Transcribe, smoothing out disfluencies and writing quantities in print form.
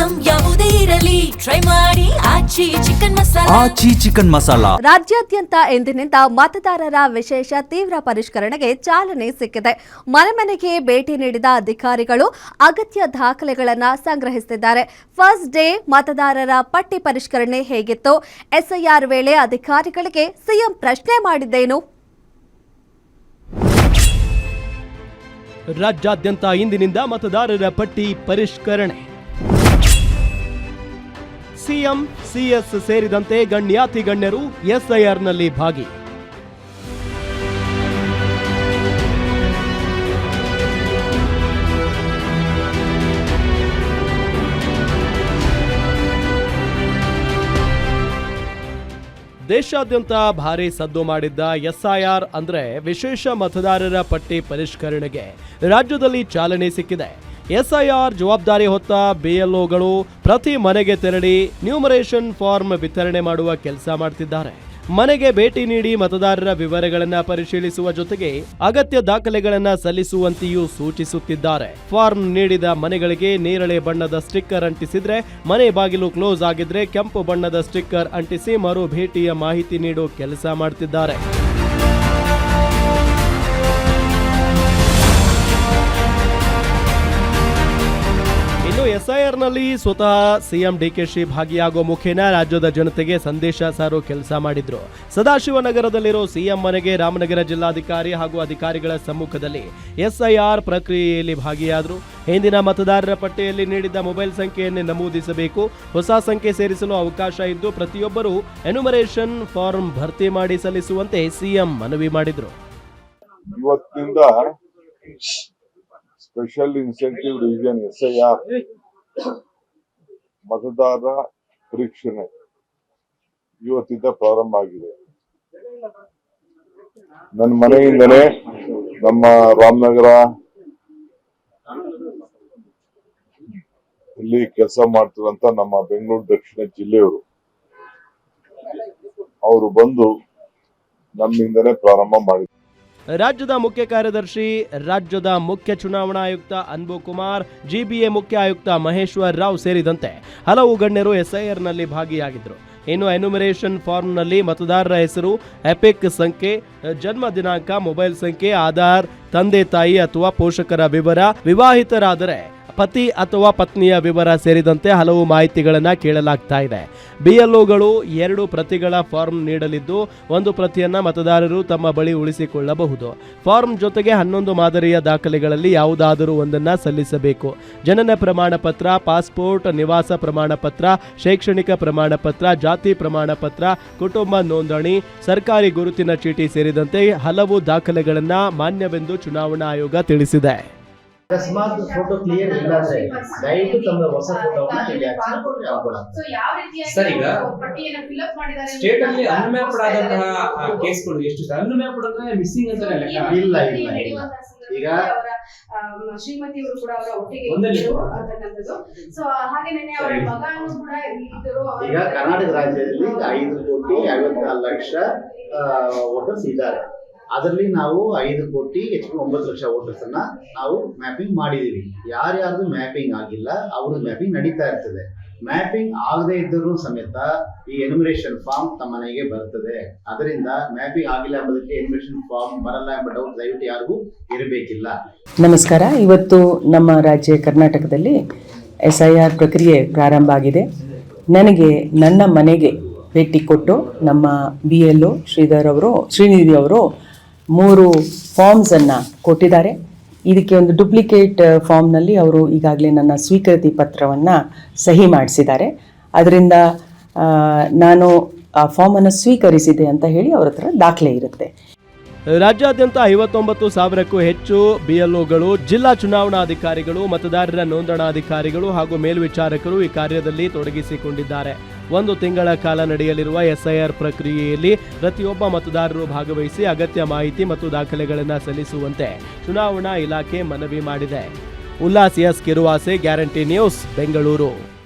Item ಯಾವುದೇ ಇರಲಿ try ಮಾಡಿ ಆಚಿ ಚಿಕನ್ ಮಸಾಲಾ. ರಾಜ್ಯಾದ್ಯಂತ ಇಂದಿನಿಂದ ಮತದಾರರ ವಿಶೇಷ ತೀವ್ರ ಪರಿಷ್ಕರಣೆಗೆ ಚಾಲನೆ ಸಿಕ್ಕಿದೆ. ಮನೆ ಮನೆಗೆ ಭೇಟಿ ನೀಡಿದ ಅಧಿಕಾರಿಗಳು ಅಗತ್ಯ ದಾಖಲೆಗಳನ್ನು ಸಂಗ್ರಹಿಸುತ್ತಿದ್ದಾರೆ. ಫಸ್ಟ್ ಡೇ ಮತದಾರರ ಪಟ್ಟಿ ಪರಿಷ್ಕರಣೆ ಹೇಗಿತ್ತು? ಎಸ್ಐಆರ್ ವೇಳೆ ಅಧಿಕಾರಿಗಳಿಗೆ ಸಿಎಂ ಪ್ರಶ್ನೆ ಮಾಡಿದ್ದೇನು? ರಾಜ್ಯಾದ್ಯಂತ ಇಂದಿನಿಂದ ಮತದಾರರ ಪಟ್ಟಿ ಪರಿಷ್ಕರಣೆ. ಸಿಎಂ, ಸಿಎಸ್ ಸೇರಿದಂತೆ ಗಣ್ಯಾತಿ ಗಣ್ಯರು ಎಸ್ಐಆರ್ನಲ್ಲಿ ಭಾಗಿ. ದೇಶಾದ್ಯಂತ ಭಾರಿ ಸದ್ದು ಮಾಡಿದ್ದ ಎಸ್ಐಆರ್ ಅಂದ್ರೆ ವಿಶೇಷ ಮತದಾರರ ಪಟ್ಟಿ ಪರಿಷ್ಕರಣೆಗೆ ರಾಜ್ಯದಲ್ಲಿ ಚಾಲನೆ ಸಿಕ್ಕಿದೆ. ಎಸ್ಐಆರ್ ಜವಾಬ್ದಾರಿ ಹೊತ್ತ ಬಿಎಲ್ಒಗಳು ಪ್ರತಿ ಮನೆಗೆ ತೆರಳಿ ನ್ಯೂಮರೇಷನ್ ಫಾರ್ಮ್ ವಿತರಣೆ ಮಾಡುವ ಕೆಲಸ ಮಾಡ್ತಿದ್ದಾರೆ. ಮನೆಗೆ ಭೇಟಿ ನೀಡಿ ಮತದಾರರ ವಿವರಗಳನ್ನು ಪರಿಶೀಲಿಸುವ ಜೊತೆಗೆ ಅಗತ್ಯ ದಾಖಲೆಗಳನ್ನು ಸಲ್ಲಿಸುವಂತೆಯೂ ಸೂಚಿಸುತ್ತಿದ್ದಾರೆ. ಫಾರ್ಮ್ ನೀಡಿದ ಮನೆಗಳಿಗೆ ನೇರಳೆ ಬಣ್ಣದ ಸ್ಟಿಕ್ಕರ್ ಅಂಟಿಸಿದ್ರೆ, ಮನೆ ಬಾಗಿಲು ಕ್ಲೋಸ್ ಆಗಿದ್ರೆ ಕೆಂಪು ಬಣ್ಣದ ಸ್ಟಿಕ್ಕರ್ ಅಂಟಿಸಿ ಮರು ಭೇಟಿಯ ಮಾಹಿತಿ ನೀಡೋ ಕೆಲಸ ಮಾಡ್ತಿದ್ದಾರೆ. ಎಸ್ಐಆರ್ನಲ್ಲಿ ಸ್ವತಃ ಸಿಎಂ ಡಿಕೆಶಿ ಭಾಗಿಯಾಗೋ ಮುಖೇನ ರಾಜ್ಯದ ಜನತೆಗೆ ಸಂದೇಶ ಸಾರೋ ಕೆಲಸ ಮಾಡಿದ್ರು. ಸದಾಶಿವನಗರದಲ್ಲಿರೋ ಸಿಎಂ ಮನೆಗೆ ರಾಮನಗರ ಜಿಲ್ಲಾಧಿಕಾರಿ ಹಾಗೂ ಅಧಿಕಾರಿಗಳ ಸಮ್ಮುಖದಲ್ಲಿ ಎಸ್ಐಆರ್ ಪ್ರಕ್ರಿಯೆಯಲ್ಲಿ ಭಾಗಿಯಾದರು. ಹಿಂದಿನ ಮತದಾರರ ಪಟ್ಟಿಯಲ್ಲಿ ನೀಡಿದ್ದ ಮೊಬೈಲ್ ಸಂಖ್ಯೆಯನ್ನೇ ನಮೂದಿಸಬೇಕು. ಹೊಸ ಸಂಖ್ಯೆ ಸೇರಿಸಲು ಅವಕಾಶ ಇದ್ದು ಪ್ರತಿಯೊಬ್ಬರೂ ಎನ್ಯುಮರೇಷನ್ ಫಾರ್ಮ್ ಭರ್ತಿ ಮಾಡಿ ಸಲ್ಲಿಸುವಂತೆ ಸಿಎಂ ಮನವಿ ಮಾಡಿದ್ರು. ಇವತ್ತಿನಿಂದ ಸ್ಪೆಷಲ್ ಇನ್ಸೆಂಟಿವ್ ಡಿವಿಷನ್ ಎಸ್ಐಆರ್ ಮತದಾರರ ಪರೀಕ್ಷಣೆ ಇವತ್ತಿಂದ ಪ್ರಾರಂಭ ಆಗಿದೆ. ನನ್ನ ಮನೆಯಿಂದಲೇ ನಮ್ಮ ರಾಮನಗರ ಇಲ್ಲಿ ಕೆಲಸ ಮಾಡ್ತಿರುವಂತ ನಮ್ಮ ಬೆಂಗಳೂರು ದಕ್ಷಿಣ ಜಿಲ್ಲೆಯವರು ಅವರು ಬಂದು ನಮ್ಮಿಂದಲೇ ಪ್ರಾರಂಭ ಮಾಡಿದ್ರು. ರಾಜ್ಯದ ಮುಖ್ಯ ಕಾರ್ಯದರ್ಶಿ, ರಾಜ್ಯದ ಮುಖ್ಯ ಚುನಾವಣಾ ಆಯುಕ್ತ ಅನ್ಬು ಕುಮಾರ್, ಜಿಬಿಎ ಮುಖ್ಯ ಆಯುಕ್ತ ಮಹೇಶ್ವರ್ ರಾವ್ ಸೇರಿದಂತೆ ಹಲವು ಗಣ್ಯರು ಎಸ್ಐಆರ್ನಲ್ಲಿ ಭಾಗಿಯಾಗಿದ್ದರು. ಇನ್ನು ಎನ್ಯುಮರೇಷನ್ ಫಾರ್ಮ್ನಲ್ಲಿ ಮತದಾರರ ಹೆಸರು, ಎಪಿಕ್ ಸಂಖ್ಯೆ, ಜನ್ಮ ದಿನಾಂಕ, ಮೊಬೈಲ್ ಸಂಖ್ಯೆ, ಆಧಾರ್, ತಂದೆ ತಾಯಿ ಅಥವಾ ಪೋಷಕರ ವಿವರ, ವಿವಾಹಿತರಾದರೆ ಪತಿ ಅಥವಾ ಪತ್ನಿಯ ವಿವರ ಸೇರಿದಂತೆ ಹಲವು ಮಾಹಿತಿಗಳನ್ನು ಕೇಳಲಾಗ್ತಾ ಇದೆ. ಬಿಎಲ್ಒಗಳು 2 ಪ್ರತಿಗಳ ಫಾರ್ಮ್ ನೀಡಲಿದ್ದು, ಒಂದು ಪ್ರತಿಯನ್ನ ಮತದಾರರು ತಮ್ಮ ಬಳಿ ಉಳಿಸಿಕೊಳ್ಳಬಹುದು. ಫಾರ್ಮ್ ಜೊತೆಗೆ 11 ಮಾದರಿಯ ದಾಖಲೆಗಳಲ್ಲಿ ಯಾವುದಾದರೂ ಒಂದನ್ನು ಸಲ್ಲಿಸಬೇಕು. ಜನನ ಪ್ರಮಾಣ ಪತ್ರ, ಪಾಸ್ಪೋರ್ಟ್, ನಿವಾಸ ಪ್ರಮಾಣ ಪತ್ರ, ಶೈಕ್ಷಣಿಕ ಪ್ರಮಾಣ ಪತ್ರ, ಜಾತಿ ಪ್ರಮಾಣ ಪತ್ರ, ಕುಟುಂಬ ನೋಂದಣಿ, ಸರ್ಕಾರಿ ಗುರುತಿನ ಚೀಟಿ ಸೇರಿದಂತೆ ಹಲವು ದಾಖಲೆಗಳನ್ನು ಮಾನ್ಯವೆಂದು ಚುನಾವಣಾ ಆಯೋಗ ತಿಳಿಸಿದೆ. ಅಕಸ್ಮಾತ್ ಫೋಟೋ ಕ್ಲಿಯರ್ ಇಲ್ಲ ಅಂದ್ರೆ ದಯವಿಟ್ಟು ತಮ್ಮ ಹೊಸ ಫೋಟೋವನ್ನ ಇಲ್ಲಿ ಸರ್, ಈಗ ಸ್ಟೇಟ್ ಅಲ್ಲಿ ಅನ್ಮ್ಯಾಪ್ಡ್ ಆದಂತಹ ಕೇಸ್ಗಳು ಎಷ್ಟು ಅನ್ಮ್ಯಾಪ್ಡ್ ಅಂದ್ರೆ ಮಿಸ್ಸಿಂಗ್ ಅಂತ ಇಲ್ಲ. ಈಗ ಶ್ರೀಮತಿ ಅವರು ಕೂಡ ಅವರ ಒಟ್ಟಿಗೆ ಸೊ ಹಾಗೆ ಅವರ ಮಗನೂ ಕೂಡ ಈಗ ಕರ್ನಾಟಕ ರಾಜ್ಯದಲ್ಲಿ 5,54,00,000 ವೋಟರ್ಸ್ ಇದ್ದಾರೆ. ಅದರಲ್ಲಿ ನಾವು 5,9,00,000 ವೋಟರ್ಸ್ ಅನ್ನ ನಾವು ಮ್ಯಾಪಿಂಗ್ ಮಾಡಿದೀವಿ. ಯಾರ್ಯಾರ್ದು ಮ್ಯಾಪಿಂಗ್ ಆಗಿಲ್ಲ ಅವ್ರದ್ದು ಮ್ಯಾಪಿಂಗ್ ನಡೀತಾ ಇರ್ತದೆ. ಮ್ಯಾಪಿಂಗ್ ಆಗದೆ ಇದ್ದರೂ ಸಮೇತ ಈ ಎನ್ಯುಮರೇಷನ್ ಫಾರ್ಮ್ ತಮ್ಮ ಮನೆಗೆ ಬರ್ತದೆ. ಅದರಿಂದ ಮ್ಯಾಪಿಂಗ್ ಆಗಿಲ್ಲ ಎಂಬುದಕ್ಕೆ ಎನ್ಯುಮರೇಷನ್ ಫಾರ್ಮ್ ಬರಲ್ಲ ಎಂಬ ಡೌಟ್ ದಯವಿಟ್ಟು ಯಾರಿಗೂ ಇರಬೇಕಿಲ್ಲ. ನಮಸ್ಕಾರ. ಇವತ್ತು ನಮ್ಮ ರಾಜ್ಯ ಕರ್ನಾಟಕದಲ್ಲಿ SIR ಪ್ರಕ್ರಿಯೆ ಪ್ರಾರಂಭ ಆಗಿದೆ. ನನಗೆ ನನ್ನ ಮನೆಗೆ ಭೇಟಿ ಕೊಟ್ಟು ನಮ್ಮ BLO ಶ್ರೀನಿಧಿ ಅವರು 3 ಫಾರ್ಮ್ಸನ್ನು ಕೊಟ್ಟಿದ್ದಾರೆ. ಇದಕ್ಕೆ ಒಂದು ಡುಪ್ಲಿಕೇಟ್ ಫಾರ್ಮ್ನಲ್ಲಿ ಅವರು ಈಗಾಗಲೇ ನನ್ನ ಸ್ವೀಕೃತಿ ಪತ್ರವನ್ನು ಸಹಿ ಮಾಡಿಸಿದ್ದಾರೆ. ಅದರಿಂದ ನಾನು ಆ ಫಾರ್ಮನ್ನು ಸ್ವೀಕರಿಸಿದೆ ಅಂತ ಹೇಳಿ ಅವರ ಹತ್ರ ದಾಖಲೆ ಇರುತ್ತೆ. ರಾಜ್ಯಾದ್ಯಂತ 59,000ಕ್ಕೂ ಹೆಚ್ಚು ಬಿಎಲ್ಒಗಳು, ಜಿಲ್ಲಾ ಚುನಾವಣಾಧಿಕಾರಿಗಳು, ಮತದಾರರ ನೋಂದಣಾಧಿಕಾರಿಗಳು ಹಾಗೂ ಮೇಲ್ವಿಚಾರಕರು ಈ ಕಾರ್ಯದಲ್ಲಿ ತೊಡಗಿಸಿಕೊಂಡಿದ್ದಾರೆ. 1 ತಿಂಗಳ ಕಾಲ ನಡೆಯಲಿರುವ ಎಸ್ಐಆರ್ ಪ್ರಕ್ರಿಯೆಯಲ್ಲಿ ಪ್ರತಿಯೊಬ್ಬ ಮತದಾರರು ಭಾಗವಹಿಸಿ ಅಗತ್ಯ ಮಾಹಿತಿ ಮತ್ತು ದಾಖಲೆಗಳನ್ನು ಸಲ್ಲಿಸುವಂತೆ ಚುನಾವಣಾ ಇಲಾಖೆ ಮನವಿ ಮಾಡಿದೆ. Ullas S Kiruvase, Guarantee News, Bengaluru.